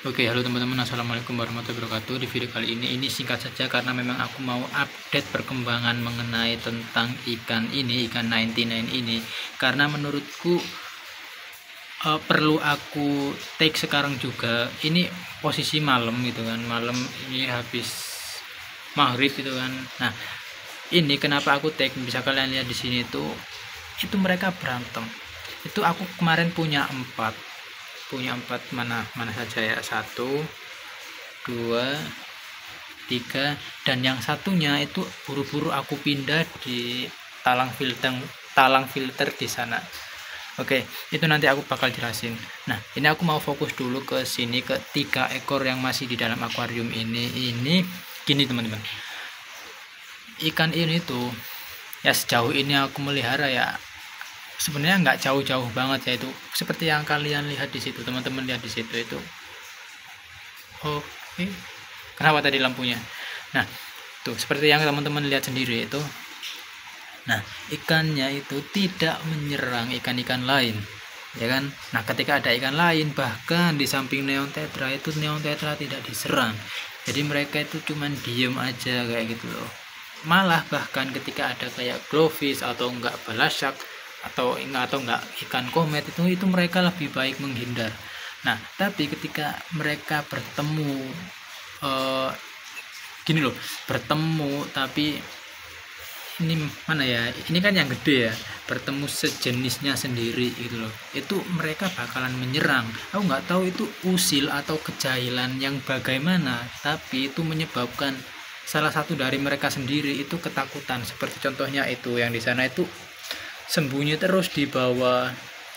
Oke, halo teman-teman, assalamualaikum warahmatullahi wabarakatuh. Di video kali ini singkat saja karena memang aku mau update perkembangan mengenai tentang ikan ini, ikan 99 ini, karena menurutku perlu aku take sekarang juga. Ini posisi malam gitu kan, malam ini habis maghrib gitu kan. Nah, ini kenapa aku take, bisa kalian lihat di sini itu mereka berantem. Itu aku kemarin punya empat, mana saja ya, 1, 2, 3, dan yang satunya itu buru-buru aku pindah di talang filter di sana. Oke, itu nanti aku bakal jelasin. Nah, ini aku mau fokus dulu ke sini, ke 3 ekor yang masih di dalam akuarium ini gini teman-teman. Ikan ini tuh ya, sejauh ini aku melihara ya sebenarnya nggak jauh-jauh banget ya, itu seperti yang kalian lihat di situ, teman-teman lihat di situ itu. Oke, kenapa tadi lampunya? Nah, tuh seperti yang teman-teman lihat sendiri itu. Nah, ikannya itu tidak menyerang ikan-ikan lain, ya kan? Nah, ketika ada ikan lain, bahkan di samping neon tetra itu, neon tetra tidak diserang. Jadi mereka itu cuman diem aja kayak gitu loh. Malah bahkan ketika ada kayak glowfish atau enggak balasak atau enggak ikan komet itu mereka lebih baik menghindar. Nah, tapi ketika mereka bertemu gini loh, bertemu tapi ini mana ya, ini kan yang gede ya, bertemu sejenisnya sendiri gitu loh, itu mereka bakalan menyerang. Aku nggak tahu itu usil atau kejahilan yang bagaimana, tapi itu menyebabkan salah satu dari mereka sendiri itu ketakutan. Seperti contohnya itu yang di sana itu sembunyi terus di bawah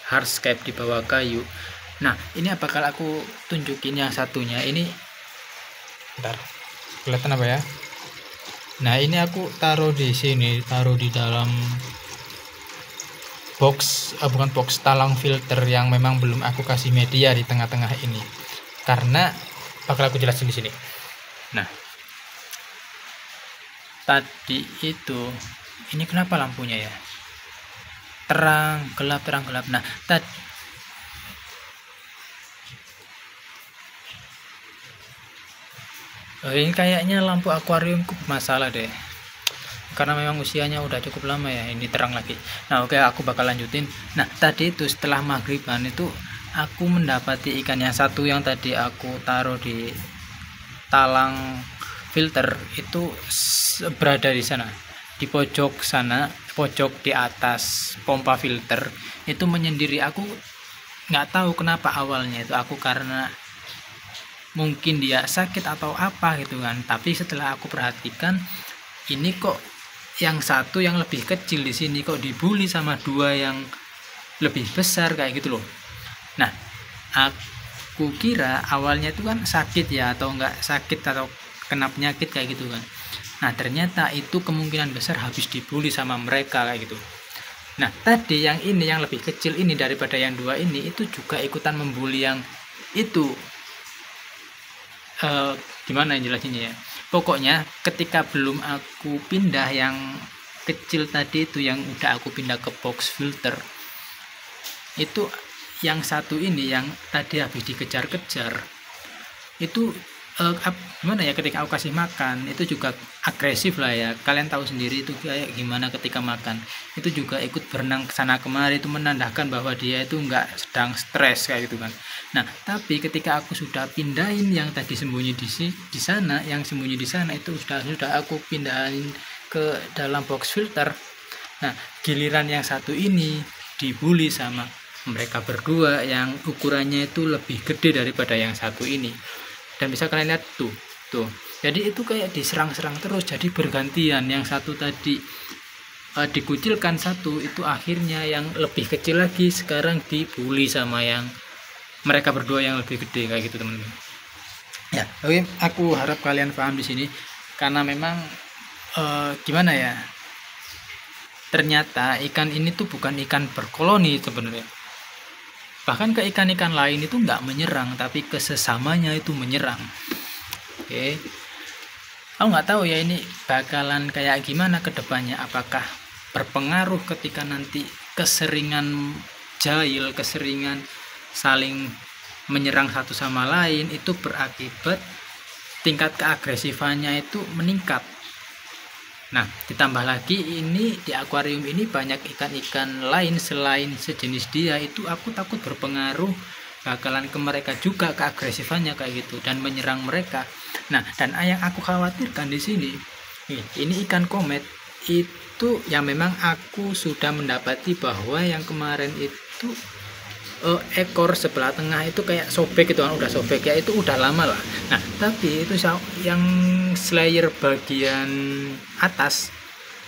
hardscape, di bawah kayu. Nah, ini bakal aku tunjukin yang satunya ini. Bentar, kelihatan apa ya? Nah, ini aku taruh di sini, taruh di dalam box, bukan box, talang filter yang memang belum aku kasih media di tengah-tengah ini. Karena bakal aku jelasin di sini. Nah, tadi itu ini kenapa lampunya ya? Terang, gelap, terang, gelap. Nah, ini kayaknya lampu akuariumku masalah deh, karena memang usianya udah cukup lama ya. Ini terang lagi. Nah, oke, aku bakal lanjutin. Nah, tadi itu setelah maghriban itu aku mendapati ikan yang satu yang tadi aku taruh di talang filter itu berada di sana, di pojok sana, pojok di atas pompa filter itu menyendiri. Aku nggak tahu kenapa awalnya itu aku, karena mungkin dia sakit atau apa gitu kan, tapi setelah aku perhatikan ini kok yang satu yang lebih kecil di sini kok dibully sama dua yang lebih besar kayak gitu loh. Nah, aku kira awalnya itu kan sakit ya, atau enggak sakit atau kena penyakit kayak gitu kan. Nah, ternyata itu kemungkinan besar habis dibully sama mereka kayak gitu. Nah, tadi yang ini yang lebih kecil ini daripada yang dua ini itu juga ikutan membuli yang itu. Gimana yang jelasinnya ya, pokoknya ketika belum aku pindah yang kecil tadi itu, yang udah aku pindah ke box filter itu, yang satu ini yang tadi habis dikejar-kejar itu gimana ya, ketika aku kasih makan itu juga agresif lah ya. Kalian tahu sendiri itu kayak gimana, ketika makan itu juga ikut berenang kesana kemari, itu menandakan bahwa dia itu enggak sedang stres kayak gitu kan. Nah, tapi ketika aku sudah pindahin yang tadi sembunyi di sana, yang sembunyi di sana itu sudah aku pindahin ke dalam box filter. Nah, giliran yang satu ini dibully sama mereka berdua yang ukurannya itu lebih gede daripada yang satu ini. Dan bisa kalian lihat tuh, jadi itu kayak diserang-serang terus, jadi bergantian. Yang satu tadi dikucilkan satu, itu akhirnya yang lebih kecil lagi sekarang dibully sama yang mereka berdua yang lebih gede kayak gitu teman-teman ya. Oke, aku harap kalian paham di sini, karena memang gimana ya, ternyata ikan ini tuh bukan ikan berkoloni sebenarnya. Bahkan ke ikan-ikan lain itu nggak menyerang, tapi ke sesamanya itu menyerang. Oke, aku nggak tahu ya ini bakalan kayak gimana ke depannya. Apakah berpengaruh ketika nanti keseringan jahil, keseringan saling menyerang satu sama lain, itu berakibat tingkat keagresifannya itu meningkat. Nah, ditambah lagi ini di akuarium ini banyak ikan-ikan lain selain sejenis dia, itu aku takut berpengaruh bakalan ke mereka juga keagresifannya kayak gitu dan menyerang mereka. Nah, dan yang aku khawatirkan di sini, ini ikan komet itu yang memang aku sudah mendapati bahwa yang kemarin itu ekor sebelah tengah itu kayak sobek gitu kan, udah sobek ya, itu udah lama lah. Nah, tapi itu yang slayer bagian atas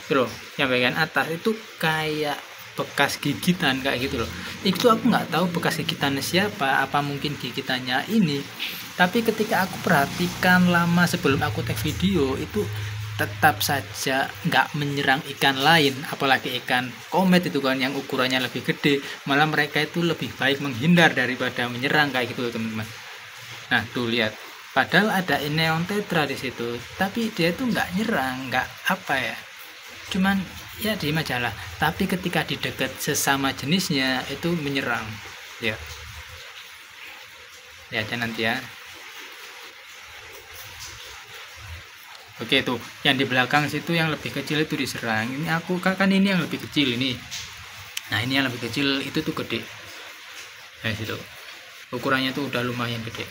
gitu loh, yang bagian atas itu kayak bekas gigitan kayak gitu loh. Itu aku nggak tahu bekas gigitannya siapa, apa mungkin gigitannya ini. Tapi ketika aku perhatikan lama sebelum aku tag video, itu tetap saja nggak menyerang ikan lain, apalagi ikan komet itu kan yang ukurannya lebih gede. Malah mereka itu lebih baik menghindar daripada menyerang kayak gitu teman-teman. Nah tuh lihat, padahal ada neon tetra di situ, tapi dia tuh nggak nyerang, nggak apa ya, cuman ya di majalah. Tapi ketika di dekat sesama jenisnya itu menyerang. Ya, lihat aja nanti ya. Oke, tuh yang di belakang situ yang lebih kecil itu diserang. Ini aku kan ini yang lebih kecil ini. Nah ini yang lebih kecil itu tuh gede. Nah situ ukurannya tuh udah lumayan gede.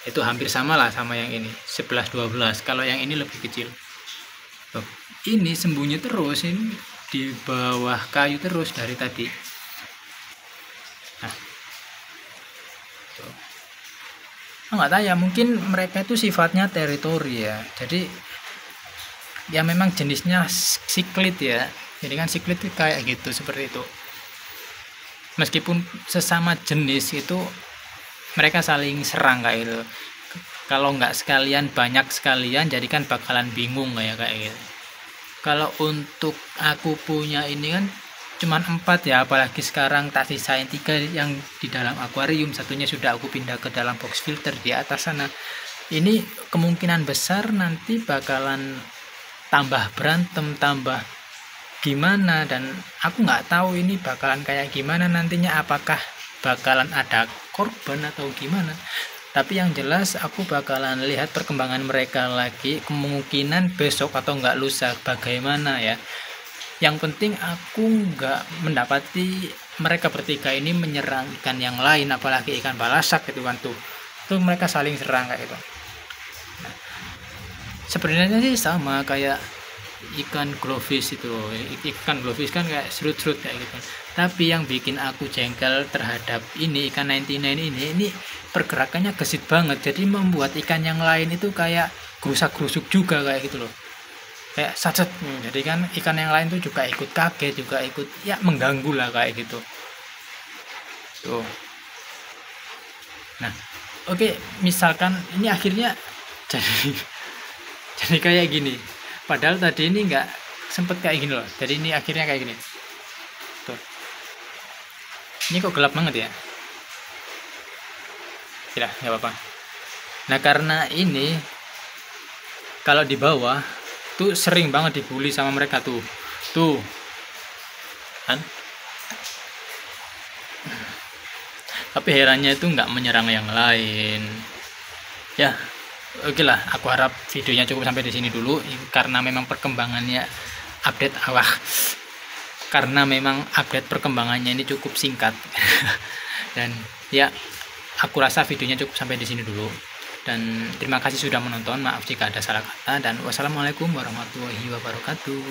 Itu hampir sama lah sama yang ini, 11-12. Kalau yang ini lebih kecil. Tuh, ini sembunyi terus, ini di bawah kayu terus dari tadi. Nah, tuh. Nggak tahu ya, mungkin mereka itu sifatnya teritori ya. Jadi ya memang jenisnya siklit ya, jadi kan siklit itu kayak gitu, seperti itu. Meskipun sesama jenis itu mereka saling serang kayak gitu. Kalau nggak sekalian, banyak sekalian, jadi kan bakalan bingung kayak gitu. Kalau untuk aku punya ini kan cuman 4 ya, apalagi sekarang tak sisain 3 yang di dalam akuarium, satunya sudah aku pindah ke dalam box filter di atas sana. Ini kemungkinan besar nanti bakalan tambah berantem, tambah gimana, dan aku nggak tahu ini bakalan kayak gimana nantinya, apakah bakalan ada korban atau gimana. Tapi yang jelas aku bakalan lihat perkembangan mereka lagi, kemungkinan besok atau nggak lusa bagaimana ya. Yang penting aku nggak mendapati mereka bertiga ini menyerang ikan yang lain, apalagi ikan balasak gitu kan, tuh mereka saling serang kayak gitu. Sebenarnya sih sama kayak ikan glowfish itu. Ikan glowfish kan kayak serut-serut kayak gitu. Tapi yang bikin aku jengkel terhadap ini ikan 99 ini pergerakannya gesit banget. Jadi membuat ikan yang lain itu kayak gerusak-gerusuk juga kayak gitu loh. Kayak sacet. Jadi kan ikan yang lain tuh juga ikut kaget, juga ikut ya mengganggu lah kayak gitu. Tuh. Nah, oke, misalkan ini akhirnya jadi kayak gini, padahal tadi ini nggak sempet kayak gini loh. Jadi ini akhirnya kayak gini tuh. Ini kok gelap banget ya, tidak nggak apa-apa. Nah karena ini kalau di bawah tuh sering banget dibully sama mereka tuh kan. Tapi herannya itu nggak menyerang yang lain ya. Oke lah, aku harap videonya cukup sampai di sini dulu, karena memang perkembangannya karena memang update perkembangannya ini cukup singkat. Dan ya aku rasa videonya cukup sampai di sini dulu, dan terima kasih sudah menonton. Maaf jika ada salah kata, dan wassalamualaikum warahmatullahi wabarakatuh.